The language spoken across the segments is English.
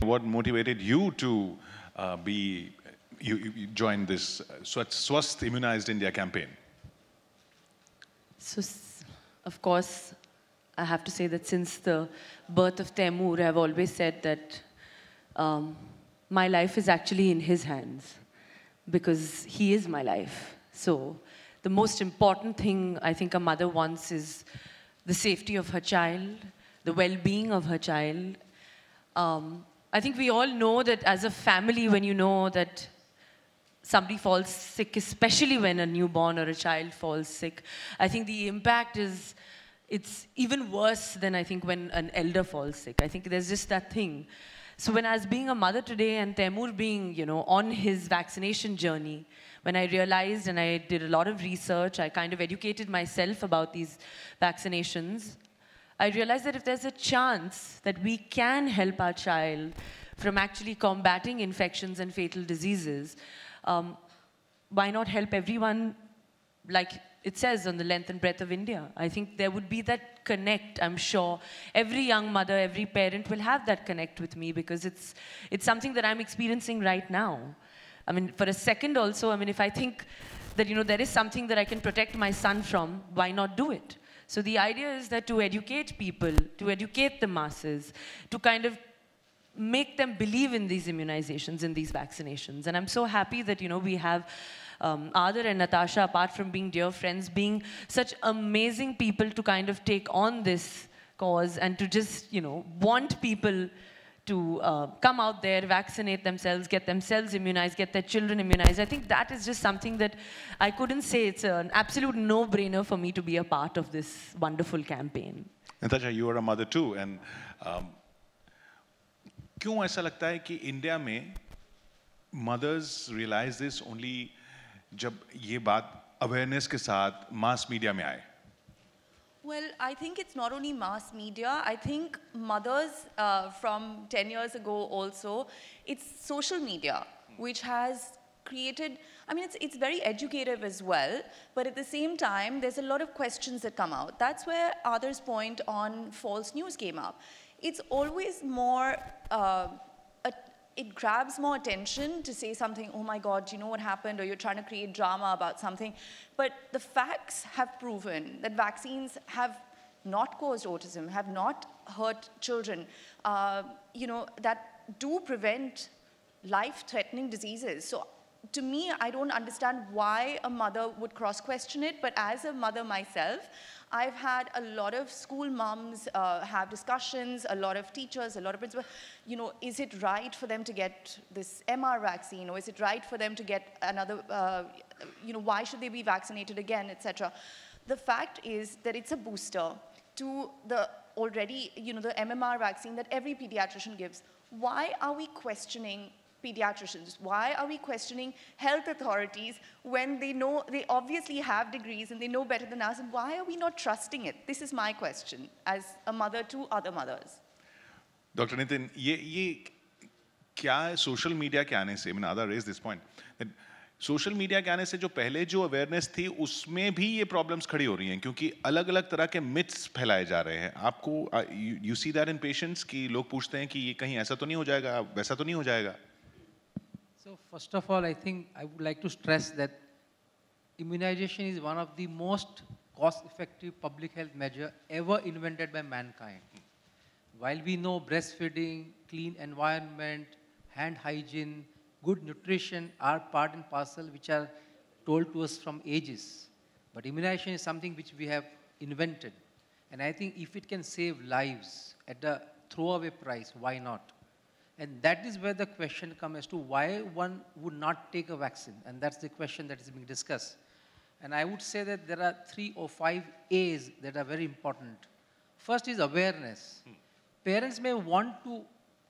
what motivated you to you joined this Swasth Immunized India campaign? So, of course, I have to say that since the birth of Taimur, I've always said that my life is actually in his hands because he is my life. So the most important thing I think a mother wants is the safety of her child, the well-being of her child. I think we all know that as a family, when you know that somebody falls sick, especially when a newborn or a child falls sick, I think the impact it's even worse than I think when an elder falls sick. I think there's just that thing. So when I was being a mother today and Taimur being, on his vaccination journey, when I realized and I did a lot of research, I kind of educated myself about these vaccinations, I realized that if there's a chance that we can help our child from actually combating infections and fatal diseases, why not help everyone like it says on the length and breadth of India? I think there would be that connect, I'm sure. Every young mother, every parent will have that connect with me because it's something that I'm experiencing right now. I mean, for a second also, I mean, if I think that, there is something that I can protect my son from, why not do it? So the idea is that to educate people, to educate the masses, to kind of make them believe in these immunizations, in these vaccinations. And I'm so happy that, we have Adar and Natasha, apart from being dear friends, being such amazing people to kind of take on this cause and to just, want people to come out there, vaccinate themselves, get themselves immunized, get their children immunized. I think that is just something that I couldn't say. It's an absolute no-brainer for me to be a part of this wonderful campaign. Natasha, you are a mother too, and क्यों ऐसा लगता है कि India में mothers realize this only जब ये बात awareness के साथ mass media में आए? Well, I think it's not only mass media. I think mothers from 10 years ago also, it's social media, which has created, I mean, it's very educative as well, but at the same time, there's a lot of questions that come out. That's where Adar's point on false news came up. It's always more, it grabs more attention to say something, oh my God, do you know what happened? Or you're trying to create drama about something. But the facts have proven that vaccines have not caused autism, have not hurt children, that do prevent life-threatening diseases. So to me, I don't understand why a mother would cross-question it, but as a mother myself, I've had a lot of school moms have discussions, a lot of teachers, a lot of principals, is it right for them to get this MR vaccine, or is it right for them to get another, why should they be vaccinated again, etc. The fact is that it's a booster to the already, the MMR vaccine that every pediatrician gives. Why are we questioning pediatricians? Why are we questioning health authorities when they know, they obviously have degrees and they know better than us, and why are we not trusting it? This is my question as a mother to other mothers. Dr. Nitin, ये क्या है social media के आने से? मैंने Ada raised this point that social media के आने से जो पहले जो awareness थी उसमें भी ये problems खड़ी हो रही हैं क्योंकि अलग-अलग तरह के myths फैलाए जा रहे हैं. आपको you see that in patients कि लोग पूछते हैं कि ये कहीं ऐसा तो नहीं हो जाएगा, वैसा तो नहीं हो जाएगा? So first of all, I think I would like to stress that immunization is one of the most cost-effective public health measure ever invented by mankind. While we know breastfeeding, clean environment, hand hygiene, good nutrition are part and parcel which are told to us from ages. But immunization is something which we have invented. And I think if it can save lives at a throwaway price, why not? And that is where the question comes as to why one would not take a vaccine. And that's the question that is being discussed. And I would say that there are 3 or 5 A's that are very important. First is awareness. Parents may want to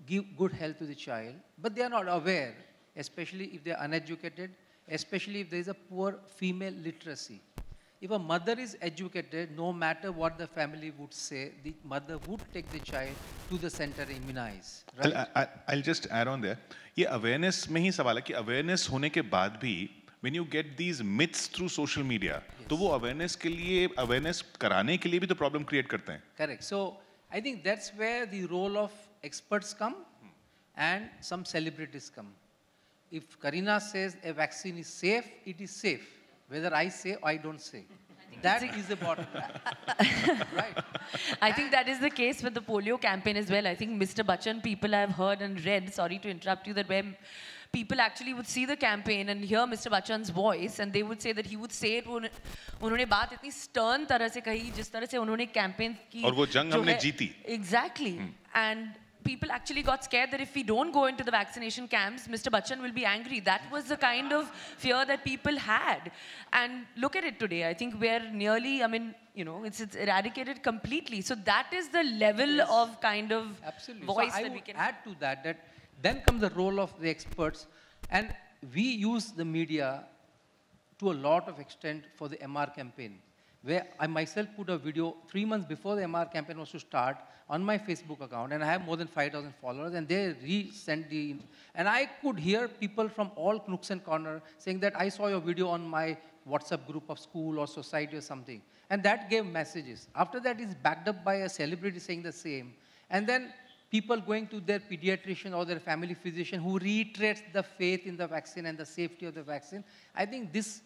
give good health to the child, but they are not aware, especially if they are uneducated, especially if there is a poor female literacy. If a mother is educated, no matter what the family would say, the mother would take the child to the center and immunize. Right? I'll just add on there. ये awareness में ही सवाल है कि awareness होने के बाद भी when you get these myths through social media, तो वो awareness के लिए awareness कराने के लिए भी तो problem create करते हैं. Correct. So I think that's where the role of experts come. and some celebrities come. If Karina says a vaccine is safe, it is safe. Whether I say or I don't say. That is the bottom line. Right. I think that is the case with the polio campaign as well. I think Mr. Bachchan, people I have heard and read, sorry to interrupt you, that when people actually would see the campaign and hear Mr. Bachchan's voice, and they would say that he would say it, उन्होंने बात इतनी stern तरह से कही, जिस तरह से उन्होंने campaign की, और वो जंग हमने जीती. Exactly. And people actually got scared that if we don't go into the vaccination camps, Mr. Bachchan will be angry. That was the kind of fear that people had. And look at it today. I think we're nearly, I mean, you know, it's eradicated completely. So that is the level of kind of voice so that we can add to that, that then comes the role of the experts. And we use the media to a lot of extent for the MR campaign, where I myself put a video 3 months before the MR campaign was to start on my Facebook account, and I have more than 5,000 followers, and they resent the, and I could hear people from all nooks and corners saying that I saw your video on my WhatsApp group of school or society or something, and that gave messages. After that is backed up by a celebrity saying the same, and then people going to their pediatrician or their family physician who reiterates the faith in the vaccine and the safety of the vaccine. I think this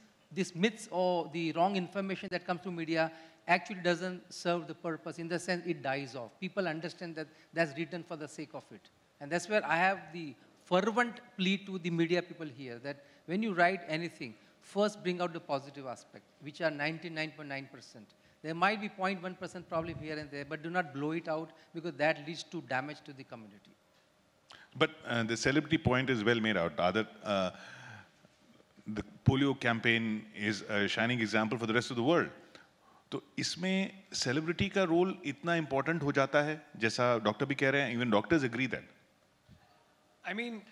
myths or the wrong information that comes to media actually doesn't serve the purpose. In the sense, it dies off. People understand that that's written for the sake of it. And that's where I have the fervent plea to the media people here, that when you write anything, first bring out the positive aspect, which are 99.9%. There might be 0.1% problem here and there, but do not blow it out, because that leads to damage to the community. But the celebrity point is well made out. The polio campaign is a shining example for the rest of the world. तो इसमें celebrity का role इतना important हो जाता है, जैसा doctor भी कह रहे हैं, even doctors agree that. I mean,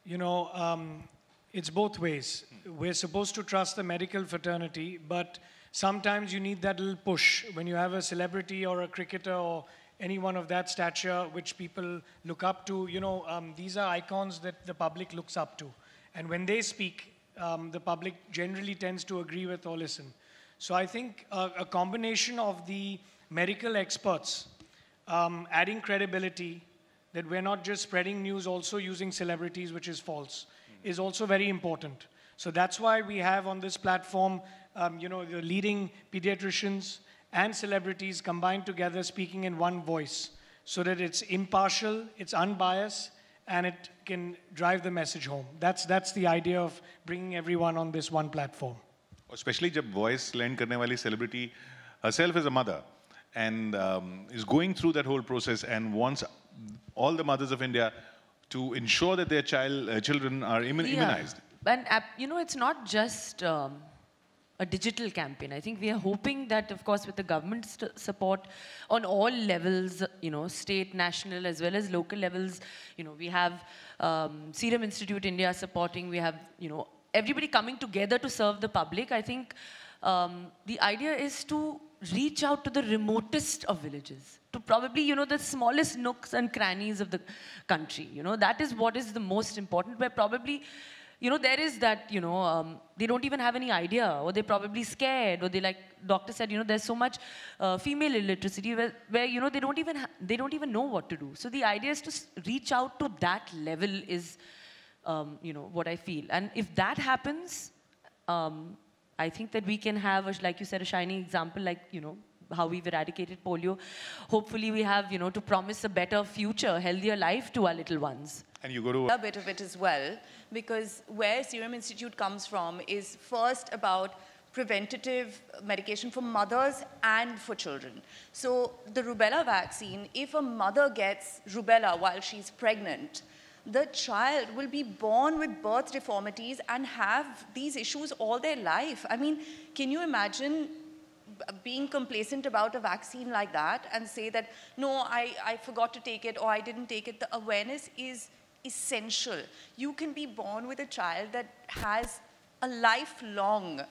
you know, it's both ways. We're supposed to trust the medical fraternity, but sometimes you need that little push when you have a celebrity or a cricketer or anyone of that stature which people look up to. You know, these are icons that the public looks up to. And when they speak, the public generally tends to agree with or listen. So I think a combination of the medical experts adding credibility, that we're not just spreading news, also using celebrities, which is false, is also very important. So that's why we have on this platform, you know, the leading pediatricians and celebrities combined together speaking in one voice, so that it's impartial, it's unbiased, and it can drive the message home. That's the idea of bringing everyone on this one platform. Especially जब voice lend करने वाली celebrity herself is a mother and is going through that whole process and wants all the mothers of India to ensure that their children are immunized. And you know, it's not just a digital campaign. I think we are hoping that, of course, with the government support on all levels, you know, state, national, as well as local levels, you know, we have Serum Institute India supporting, we have, you know, everybody coming together to serve the public. I think the idea is to reach out to the remotest of villages, to probably, you know, the smallest nooks and crannies of the country. You know, that is what is the most important, where probably, you know, there is that, you know, they don't even have any idea, or they're probably scared, or they, like doctor said, you know, there's so much female illiteracy where you know, they don't even know what to do. So the idea is to reach out to that level is, you know, what I feel. And if that happens, I think that we can have, like you said, a shining example, like, you know, how we've eradicated polio. Hopefully we have, you know, to promise a better future, healthier life to our little ones. And you go to a bit of it as well, because where Serum Institute comes from is first about preventative medication for mothers and for children. So the rubella vaccine, if a mother gets rubella while she's pregnant, the child will be born with birth deformities and have these issues all their life. I mean, can you imagine being complacent about a vaccine like that and say that, no, I forgot to take it or I didn't take it? The awareness is essential. You can be born with a child that has a lifelong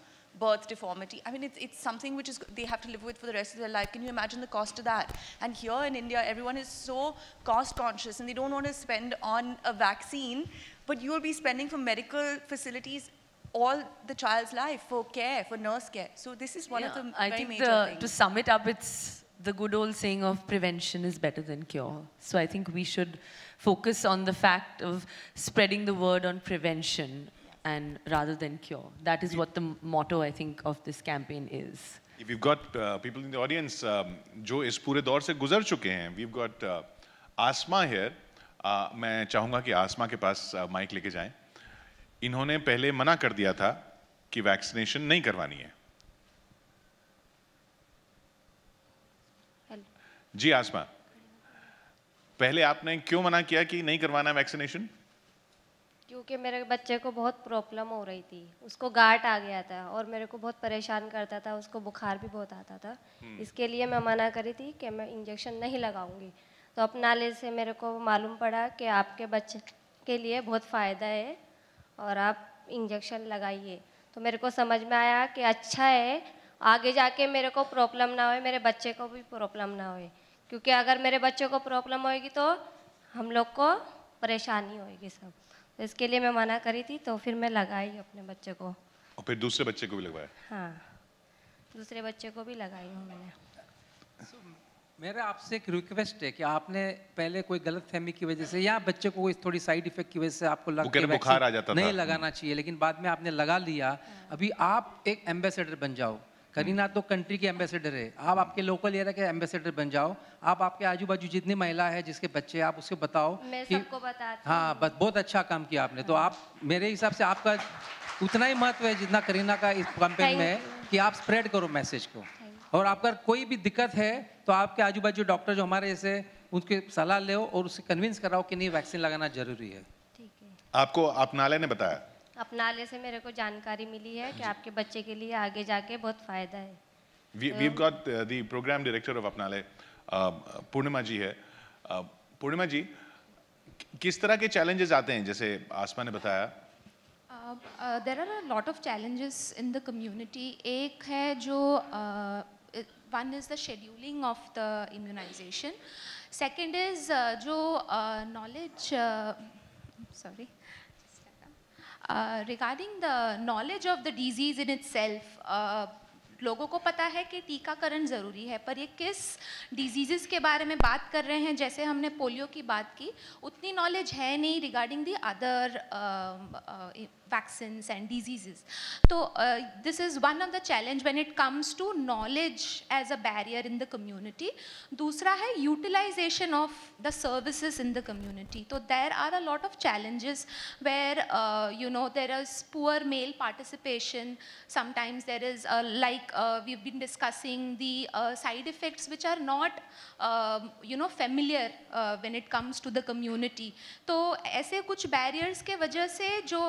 birth deformity. I mean, it's something which is they have to live with for the rest of their life. Can you imagine the cost of that? And here in India, everyone is so cost conscious and they don't want to spend on a vaccine, but you'll be spending for medical facilities all the child's life, for care, for nurse care. So this is one of the very major things. To sum it up, it's the good old saying of prevention is better than cure. So I think we should focus on the fact of spreading the word on prevention and rather than cure. That is what the motto, I think, of this campaign is. If we've got people in the audience जो इस पूरे दौर से गुजर चुके हैं, we've got Asma here. मैं चाहूँगा कि आसमा के पास माइक लेके जाएं. इन्होंने पहले मना कर दिया था कि वैक्सीनेशन नहीं करवानी है. जी आसमा, पहले आपने क्यों मना किया कि नहीं करवाना वैक्सीनेशन? क्योंकि मेरे बच्चे को बहुत प्रॉब्लम हो रही थी, उसको गांठ आ गया था और मेरे को बहुत परेशान करता था, उसको बुखार भी बहुत आता था. इसके लिए मैं मना करी थी कि मैं इंजेक्शन नहीं लगाऊंगी. तो अपनाले से मेरे को मालूम पड़ा कि आपके बच्चे के लिए बहुत फ़ायदा है और आप इंजेक्शन लगाइए. तो मेरे को समझ में आया कि अच्छा है, आगे जाके मेरे को प्रॉब्लम ना होए, मेरे बच्चे को भी प्रॉब्लम ना होए. क्योंकि अगर मेरे बच्चे को प्रॉब्लम होएगी तो हम लोग को परेशानी होएगी सब. तो इसके लिए मैं मना करी थी, तो फिर मैं लगाई अपने बच्चे को. और फिर दूसरे बच्चे को भी लगवाया? हाँ, दूसरे बच्चे को भी लगाई हूँ मैंने. मेरा आपसे एक रिक्वेस्ट है कि आपने पहले कोई गलत फहमी की वजह से या बच्चे को कोई थोड़ी साइड इफेक्ट की वजह से आपको लग के बुखार आ जाता नहीं था, लगाना चाहिए, लेकिन बाद में आपने लगा लिया. अभी आप एक एम्बेसडर बन जाओ. करीना तो कंट्री की एम्बेसडर है, आप आपके लोकल एरिया के एम्बेसडर बन जाओ. आप आपके आजू बाजू जितनी महिला है जिसके बच्चे, आप उसको बताओ मैं कि सबको बताती हाँ, बस बहुत अच्छा काम किया आपने. तो आप, मेरे हिसाब से आपका उतना ही महत्व है जितना करीना का इस कैंपेन में है कि आप स्प्रेड करो मैसेज को. और आपका कोई भी दिक्कत है तो आपके आजू बाजू डॉक्टर जो हमारे जैसे, उनके सलाह लो और उससे कन्विंस कराओ कि नहीं, वैक्सीन लगाना जरूरी है. ठीक है. आपको अपनाले ने बताया? अपनाले से मेरे को जानकारी मिली है कि आपके बच्चे के लिए आगे जाके बहुत फ़ायदा है. We've got the program director of अपनाले, पूर्णिमा जी है. पूर्णिमा जी, किस तरह के challenges आते हैं जैसे आसमा ने बताया? There are a lot of challenges in the community. एक है जो one is the scheduling of the immunization. Second is जो knowledge, sorry, regarding the knowledge of the disease in itself. लोगों को पता है कि टीकाकरण ज़रूरी है, पर ये किस डिजीज़ के बारे में बात कर रहे हैं, जैसे हमने पोलियो की बात की, उतनी नॉलेज है नहीं regarding the other vaccines and diseases. So this is one of the challenge when it comes to knowledge as a barrier in the community. दूसरा है utilization of the services in the community. So there are a lot of challenges where you know, there is poor male participation. Sometimes there is like we've been discussing the side effects which are not you know, familiar when it comes to the community. तो ऐसे कुछ barriers के वजह से जो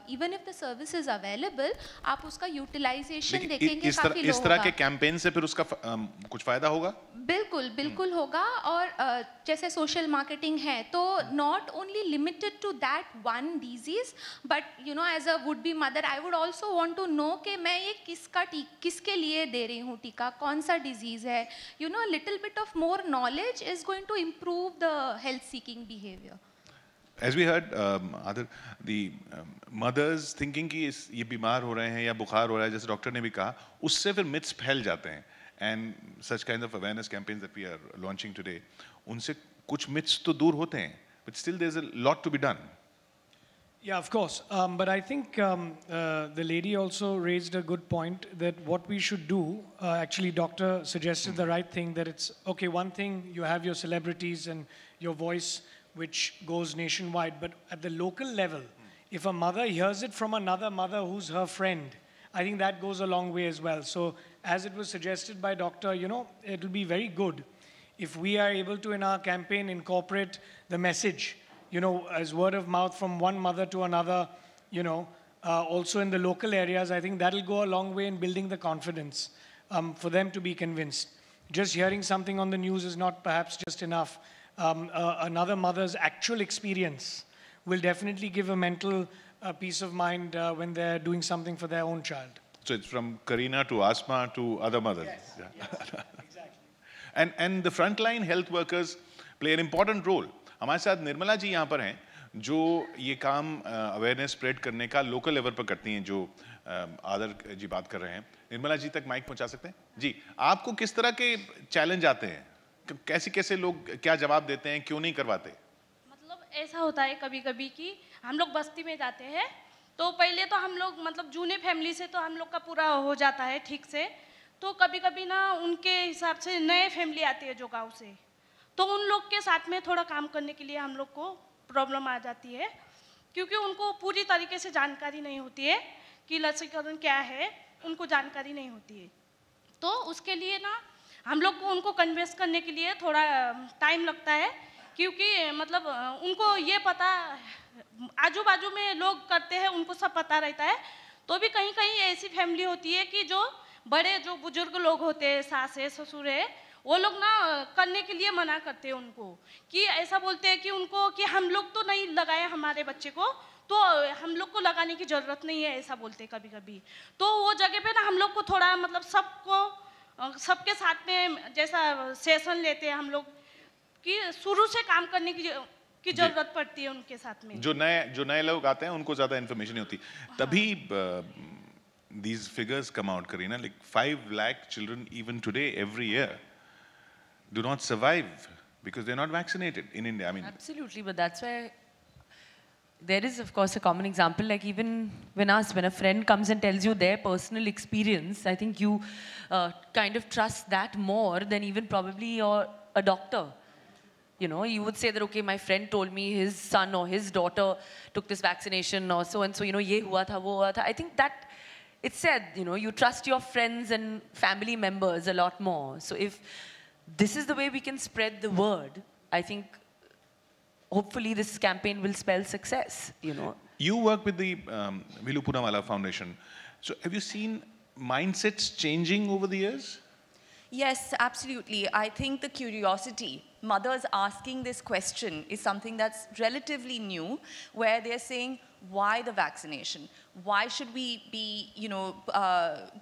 even if the service is available, आप उसका utilization देखेंगे काफी low इस तरह के होगा. कैंपेन से फिर उसका कुछ फायदा होगा? बिल्कुल बिल्कुल होगा. और जैसे सोशल मार्केटिंग है तो not only limited to that one disease, but you know, as a would be mother, I would also want to know कि मैं ये किसके लिए दे रही हूँ टीका, कौन सा disease है. You know, a little bit of more knowledge is going to improve the health seeking behavior. As we heard, Adar, the mothers thinking कि ये बीमार हो रहे हैं या बुखार हो रहा है, जैसे डॉक्टर ने भी कहा, उससे फिर myths फैल जाते हैं. And such kind of awareness campaigns that we are launching today, उनसे कुछ myths तो दूर होते हैं, but still there's a lot to be done. Yeah, of course. But I think the lady also raised a good point that what we should do, actually doctor suggested the right thing, that it's, okay, one thing, you have your celebrities and your voice which goes nationwide, but at the local level, if a mother hears it from another mother who's her friend, I think that goes a long way as well. So as it was suggested by doctor, you know, it'll be very good if we are able to in our campaign incorporate the message, you know, as word of mouth from one mother to another, you know, also in the local areas. I think that'll go a long way in building the confidence for them to be convinced. Just hearing something on the news is not perhaps just enough. Another mother's actual experience will definitely give a mental peace of mind when they're doing something for their own child. So it's from Karina to Asma to other mothers. Yes, Yeah. yes, exactly. And the frontline health workers play an important role. हमारे साथ निर्मला जी यहाँ पर हैं जो ये काम awareness spread करने का लोकल लेवल पर करती हैं, जो आदर जी बात कर रहे हैं, निर्मला जी तक माइक पहुंचा सकते हैं जी? आपको किस तरह के चैलेंज आते हैं? कैसे कैसे लोग क्या जवाब देते हैं, क्यों नहीं करवाते? मतलब ऐसा होता है कभी कभी कि हम लोग बस्ती में जाते हैं तो पहले तो हम लोग मतलब जूने फैमिली से तो हम लोग का पूरा हो जाता है ठीक से, तो कभी कभी ना उनके हिसाब से नए फैमिली आती है जो गांव से, तो उन लोग के साथ में थोड़ा काम करने के लिए हम लोग को प्रॉब्लम आ जाती है, क्योंकि उनको पूरी तरीके से जानकारी नहीं होती है कि लसीकरण क्या है, उनको जानकारी नहीं होती है। तो उसके लिए ना हम लोग को उनको कन्विंस करने के लिए थोड़ा टाइम लगता है, क्योंकि मतलब उनको ये पता, आजू बाजू में लोग करते हैं उनको सब पता रहता है, तो भी कहीं कहीं ऐसी फैमिली होती है कि जो बड़े जो बुजुर्ग लोग होते हैं, सास है ससुर है, वो लोग ना करने के लिए मना करते हैं उनको, कि ऐसा बोलते हैं कि उनको कि हम लोग तो नहीं लगाए हमारे बच्चे को, तो हम लोग को लगाने की ज़रूरत नहीं है, ऐसा बोलते हैं कभी कभी। तो वो जगह पे ना हम लोग को थोड़ा मतलब सबके साथ में जैसा सेशन लेते हैं हम लोग कि शुरू से काम करने की जरूरत पड़ती है उनके साथ में। जो नए लोग आते हैं उनको ज्यादा इन्फॉर्मेशन नहीं होती, तभी these figures come out, Karina, like 5 lakh children even today every year do not survive because they're not vaccinated in India. I mean, absolutely, but that's why there is of course a common example, like even when a friend comes and tells you their personal experience, I think you kind of trust that more than even probably a doctor. You know, you would say that, okay, my friend told me his son or his daughter took this vaccination or so and so, you know, ye hua tha, wo hua tha. I think that it's said, you know, you trust your friends and family members a lot more. So if this is the way we can spread the word, I think hopefully this campaign will spell success, you know. You work with the Vilu Poonawalla Foundation. So have you seen mindsets changing over the years? Yes, absolutely. I think the curiosity, mothers asking this question, is something that's relatively new, where they're saying, why the vaccination? Why should we be, you know,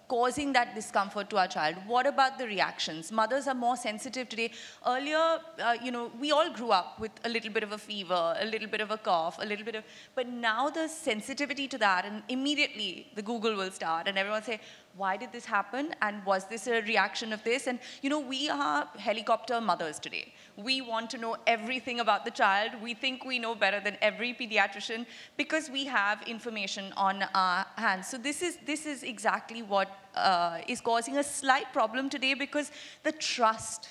causing that discomfort to our child? What about the reactions? Mothers are more sensitive today. Earlier, you know, we all grew up with a little bit of a fever, a little bit of a cough, a little bit of, but now the sensitivity to that, and immediately the Google will start and everyone say, why did this happen? And was this a reaction of this? And, you know, we are helicopter mothers today. We want to know everything about the child. We think we know better than every pediatrician because we have information on our hands. So this is exactly what is causing a slight problem today, because the trust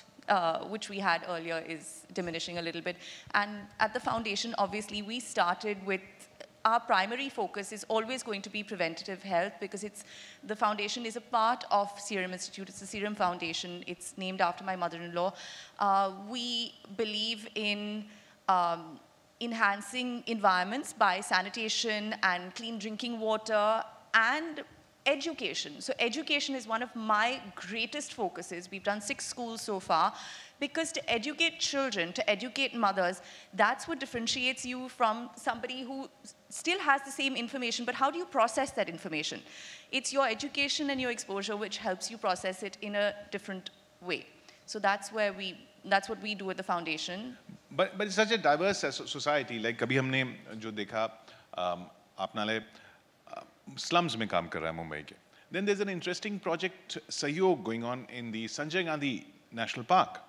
which we had earlier is diminishing a little bit. And at the foundation, obviously, we started with our primary focus is always going to be preventative health, because the foundation is a part of Serum Institute. It's the Serum Foundation. It's named after my mother-in-law. We believe in enhancing environments by sanitation and clean drinking water and education. So education is one of my greatest focuses. We've done 6 schools so far, because to educate children, to educate mothers, that's what differentiates you from somebody who still has the same information, but how do you process that information? It's your education and your exposure which helps you process it in a different way. So that's what we do at the foundation. But it's such a diverse society. Like कभी हमने जो देखा आपनाले slums में काम कर रहा है मुंबई के. Then there's an interesting project Sahyog going on in the Sanjay Gandhi National Park.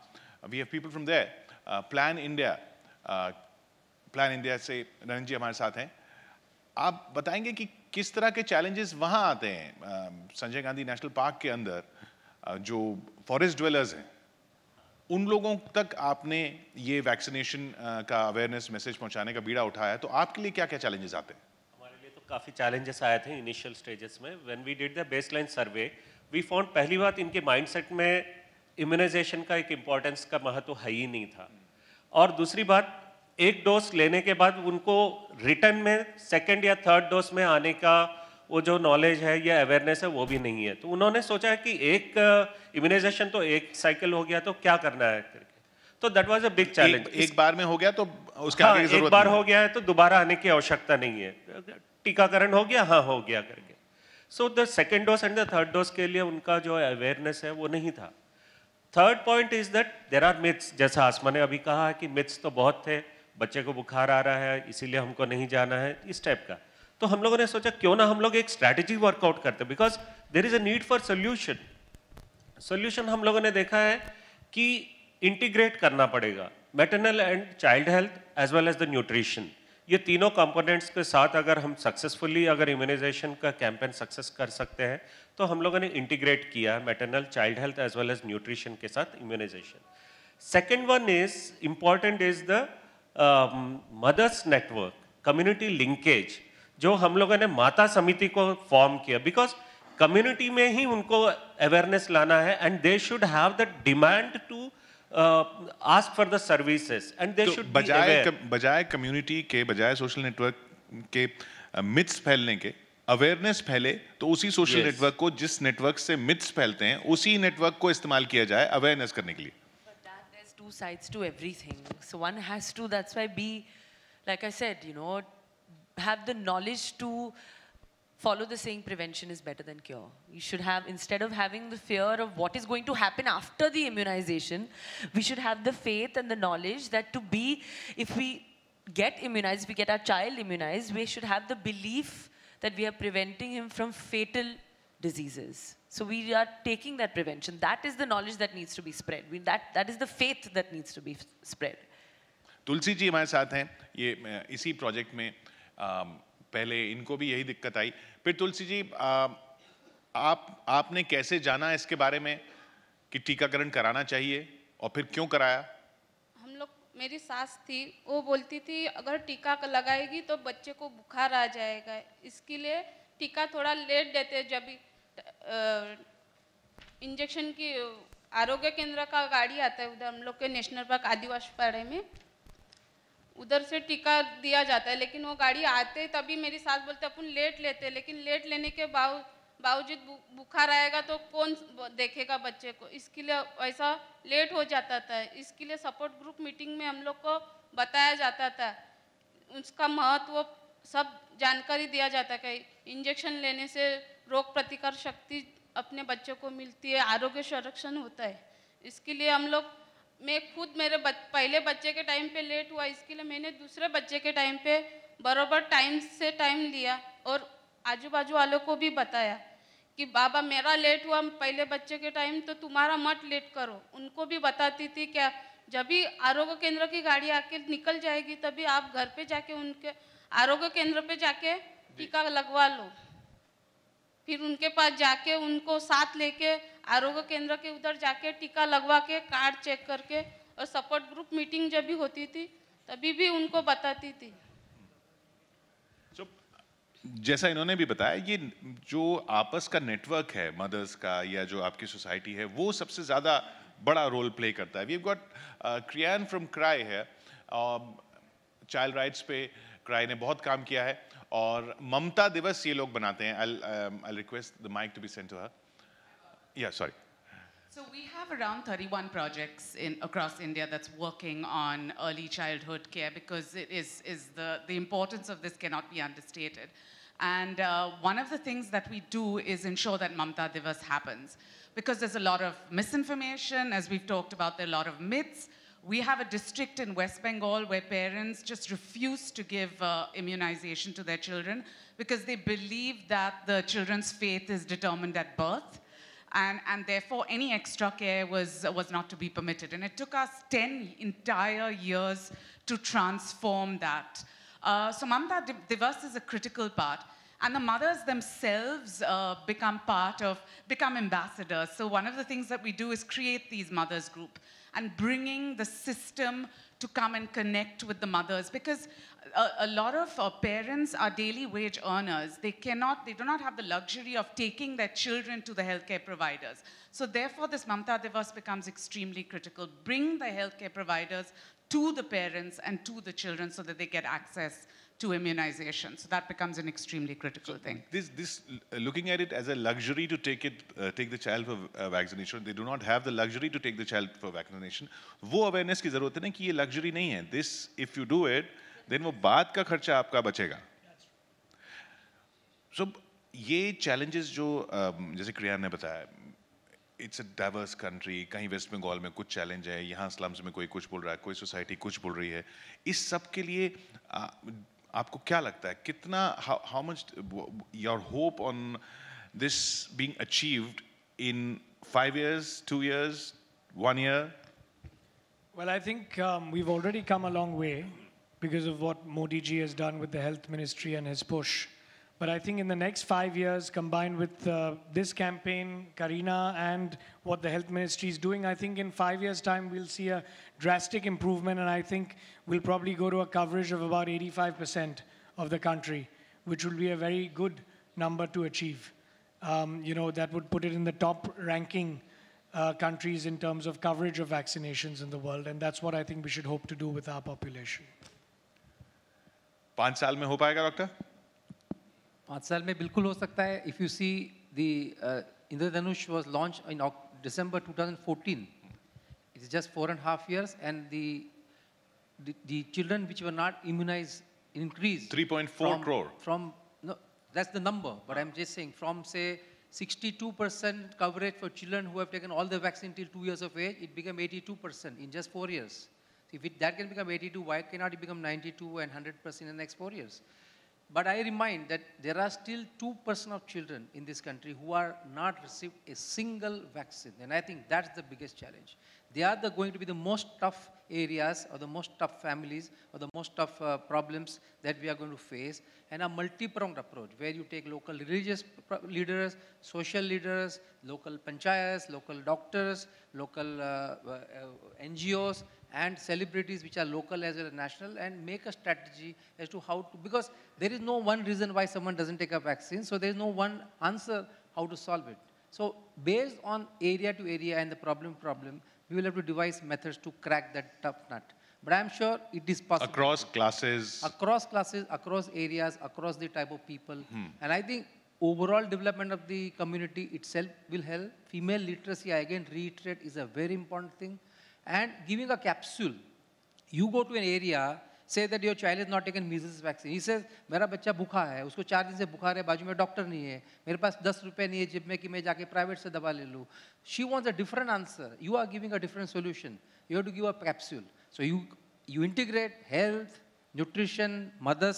We have people from there. Plan India से नरेंद्र जी हमारे साथ हैं. आप बताएंगे कि किस तरह के challenges वहाँ आते हैं संजय गांधी नेशनल पार्क के अंदर, जो फॉरेस्ट ड्वेलर्स हैं, उन लोगों तक आपने ये वैक्सीनेशन का अवेयरनेस मैसेज पहुंचाने का बीड़ा उठाया, तो आपके लिए क्या क्या चैलेंजेस आते हैं? हमारे लिए तो काफ़ी चैलेंजेस आए थे इनिशियल स्टेजेस में. When we did the baseline survey, we found पहली बात इनके माइंडसेट में इम्यूनाइजेशन का एक इम्पोर्टेंस का महत्व है ही नहीं था, और दूसरी बात एक डोज लेने के बाद उनको रिटर्न में सेकंड या थर्ड डोज में आने का वो जो नॉलेज है या अवेयरनेस है वो भी नहीं है. तो उन्होंने सोचा कि एक इम्यूनाइजेशन तो एक साइकिल हो गया तो क्या करना है करके, तो that was a big challenge. एक बार में हो गया तो उसके आगे की जरूरत नहीं. एक बार हो गया है तो दोबारा आने की आवश्यकता नहीं है. टीकाकरण हो गया, हाँ हो गया करके. So the second dose and the third dose के लिए उनका जो अवेयरनेस है वो नहीं था. Third point is that there are myths. जैसा आसमा ने अभी कहा कि मिथ्स तो बहुत थे, बच्चे को बुखार आ रहा है इसीलिए हमको नहीं जाना है, इस टाइप का. तो हम लोगों ने सोचा क्यों ना हम लोग एक स्ट्रैटेजी वर्कआउट करते, because there is a need for solution हम लोगों ने देखा है कि इंटीग्रेट करना पड़ेगा maternal and child health as well as the nutrition. ये तीनों कंपोनेंट्स के साथ अगर हम सक्सेसफुली अगर इम्यूनाइजेशन का कैंपेन सक्सेस कर सकते हैं तो हम लोगों ने इंटीग्रेट किया maternal child health as well as nutrition के साथ immunisation. Second one is important is the mothers network, community linkage, जो हम लोगों ने माता समिति को फॉर्म किया, बिकॉज कम्युनिटी में ही उनको अवेयरनेस लाना है and they should have the demand to ask for the services and they should बजाय कम्युनिटी के, बजाय सोशल नेटवर्क के मिथ्स फैलने के, अवेयरनेस फैले, तो उसी सोशल नेटवर्क को, जिस नेटवर्क से मिथ्स फैलते हैं, उसी नेटवर्क को इस्तेमाल किया जाए अवेयरनेस करने के लिए। There's two sides to everything. So one has to, that's why be, like I said, you know, have the knowledge to follow the saying prevention is better than cure. You should have, instead of having the fear of what is going to happen after the immunization, we should have the faith and the knowledge that to be, if we get immunized, if we get our child immunized, we should have the belief that we are preventing him from fatal diseases. So we are taking that prevention. That is the knowledge that needs to be spread. That is the faith that needs to be spread. Tulsi ji हमारे साथ हैं, ये इसी project में पहले इनको भी यही दिक्कत आई, फिर तुलसी जी आपने कैसे जाना इसके बारे में कि टीकाकरण कराना चाहिए और फिर क्यों कराया? हम लोग, मेरी सास थी, वो बोलती थी अगर टीका लगाएगी तो बच्चे को बुखार आ जाएगा, इसके लिए टीका थोड़ा लेट देते। जब इंजेक्शन की आरोग्य केंद्र का गाड़ी आता है उधर हम लोग के नेशनल पार्क आदिवासी पाड़े में, उधर से टीका दिया जाता है, लेकिन वो गाड़ी आते तभी मेरी सास बोलते अपन लेट लेते, लेकिन लेट लेने के बावजूद बुखार आएगा तो कौन देखेगा बच्चे को, इसके लिए ऐसा लेट हो जाता था। इसके लिए सपोर्ट ग्रुप मीटिंग में हम लोग को बताया जाता था, उसका महत्व सब जानकारी दिया जाता है कि इंजेक्शन लेने से रोग प्रतिकार शक्ति अपने बच्चों को मिलती है, आरोग्य संरक्षण होता है। इसके लिए हम लोग, मैं खुद मेरे पहले बच्चे के टाइम पे लेट हुआ, इसके लिए मैंने दूसरे बच्चे के टाइम पे बराबर टाइम लिया और आजू बाजू वालों को भी बताया कि बाबा मेरा लेट हुआ पहले बच्चे के टाइम, तो तुम्हारा मत लेट करो। उनको भी बताती थी क्या, जब भी आरोग्य केंद्र की गाड़ी आके निकल जाएगी तभी आप घर पे जाके उनके आरोग्य केंद्र पे जाके टीका लगवा लो, फिर उनके पास जाके उनको साथ लेके आरोग्य केंद्र के उधर जाके टीका लगवा के कार्ड चेक करके, और सपोर्ट ग्रुप मीटिंग जब भी होती थी तभी भी उनको बताती थी। जैसा इन्होंने भी बताया, ये जो आपस का नेटवर्क है मदर्स का या जो आपकी सोसाइटी है, वो सबसे ज़्यादा बड़ा रोल प्ले करता है। वी हैव गॉट क्रियान फ्रॉम क्राई है, चाइल्ड राइट्स पे क्राई ने बहुत काम किया है, और ममता दिवस ये लोग बनाते हैं। I'll request the mic to be sent to her. Yeah, sorry. So we have around 31 projects across India that's working on early childhood care, because it is the importance of this cannot be understated. And one of the things that we do is ensure that Mamta Divas happens, because there's a lot of misinformation, as we've talked about, there are a lot of myths. We have a district in West Bengal where parents just refuse to give immunization to their children because they believe that the children's faith is determined at birth. And therefore, any extra care was not to be permitted. And it took us 10 entire years to transform that. So Mamta Divas is a critical part. And the mothers themselves become ambassadors. So one of the things that we do is create these mothers group and bringing the system to come and connect with the mothers, because a lot of parents are daily wage earners. They do not have the luxury of taking their children to the healthcare providers. So therefore, this Mamta Divas becomes extremely critical. Bring the healthcare providers to the parents and to the children so that they get access to immunization. So that becomes an extremely critical thing. This looking at it as a luxury to take the child for vaccination. They do not have the luxury to take the child for vaccination. वो awareness की ज़रूरत है ना कि ये luxury नहीं है. This, if you do it, then वो बाद का खर्चा आपका बचेगा. So ये challenges जो जैसे क्रियान ने बताया, it's a diverse country. कहीं वेस्ट बंगाल में कुछ चैलेंज है, यहाँ स्लम्स में कोई कुछ बोल रहा है, कोई सोसाइटी कुछ बोल रही है. इस सब के लिए आपको क्या लगता है कितना how much your hope on this being achieved in 5 years, 2 years, 1 year? Well, I think we've already come a long way because of what Modi ji has done with the health ministry and his push. But I think in the next 5 years, combined with this campaign, Kareena, and what the health ministry is doing, I think in 5 years' time, we'll see a drastic improvement. And I think we'll probably go to a coverage of about 85% of the country, which will be a very good number to achieve. You know, that would put it in the top ranking countries in terms of coverage of vaccinations in the world. And that's what I think we should hope to do with our population. 5 साल में हो पाएगा doctor? 5 साल में बिल्कुल हो सकता है. If you see the Indradhanush was launched in December 2014. It's just 4.5 years, and the children which were not immunized increased. 3.4 crore. No, that's the number. But I'm just saying from say 62% coverage for children who have taken all the vaccine till 2 years of age, it became 82% in just 4 years. If that can become 82, why cannot it become 92 and 100% in the next 4 years? But I remind that there are still 2% of children in this country who are not received a single vaccine. And I think that's the biggest challenge. They are going to be the most tough areas or the most tough families or the most tough problems that we are going to face. And a multi-pronged approach where you take local religious leaders, social leaders, local panchayats, local doctors, local NGOs, and celebrities which are local as well as national, and make a strategy as to how to, because there is no one reason why someone doesn't take a vaccine, so there is no one answer how to solve it. So based on area to area and the problem, we will have to devise methods to crack that tough nut. But I'm sure it is possible. Across classes. Across classes, across areas, across the type of people. And I think overall development of the community itself will help. Female literacy, I again reiterate, is a very important thing. And giving a capsule, you go to an area, say that your child is not taken measles vaccine. He says, मेरा बच्चा भूखा है, उसको 4 दिन से बुखार है, बाजू में डॉक्टर नहीं है, मेरे पास 10 रुपए नहीं है जेब में कि मैं जाके प्राइवेट से दवा ले लूँ. She wants a different answer. You are giving a different solution. You have to give a capsule. So you integrate health, nutrition, mother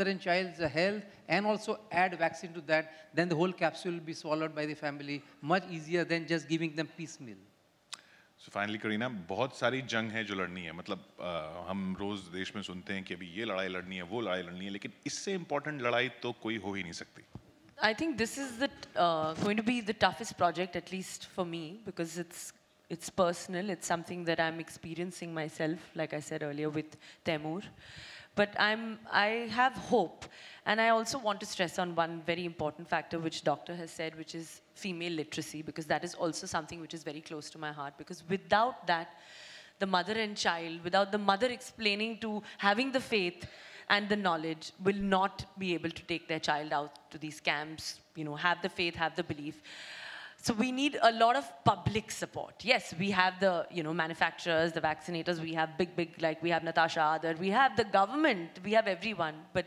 and child's health, and also add vaccine to that. Then the whole capsule will be swallowed by the family much easier than just giving them piecemeal. So finally, Kareena, बहुत सारी जंग है जो लड़नी है. मतलब हम रोज देश में सुनते हैं कि अभी ये लड़ाई लड़नी है, वो लड़ाई लड़नी है, लेकिन इससे इम्पोर्टेंट लड़ाई तो कोई हो ही नहीं सकती. I think this is going to be the toughest project, at least for me, because it's personal. It's something that I'm experiencing myself, like I said earlier with Taimur. But I have hope, and I also want to stress on one very important factor which doctor has said, which is female literacy, because that is also something which is very close to my heart, because without that, the mother and child, without the mother explaining to having the faith and the knowledge, will not be able to take their child out to these camps, you know, have the faith, have the belief. So we need a lot of public support. Yes, we have the, you know, manufacturers, the vaccinators, we have big, like we have Natasha Adar, we have the government, we have everyone. But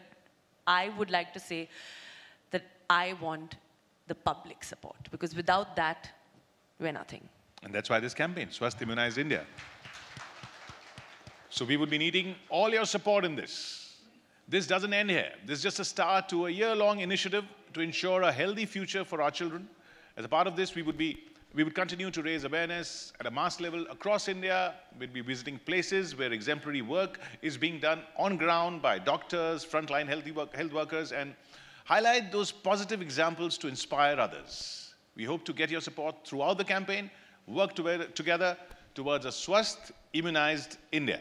I would like to say that I want the public support, because without that, we're nothing. And that's why this campaign, Swasth Immunize India. So we would be needing all your support in this. This doesn't end here. This is just a start to a year-long initiative to ensure a healthy future for our children. As a part of this, we would continue to raise awareness at a mass level across India. We'd be visiting places where exemplary work is being done on ground by doctors, frontline health workers, and highlight those positive examples to inspire others. We hope to get your support throughout the campaign, work together towards a Swasth Immunized India.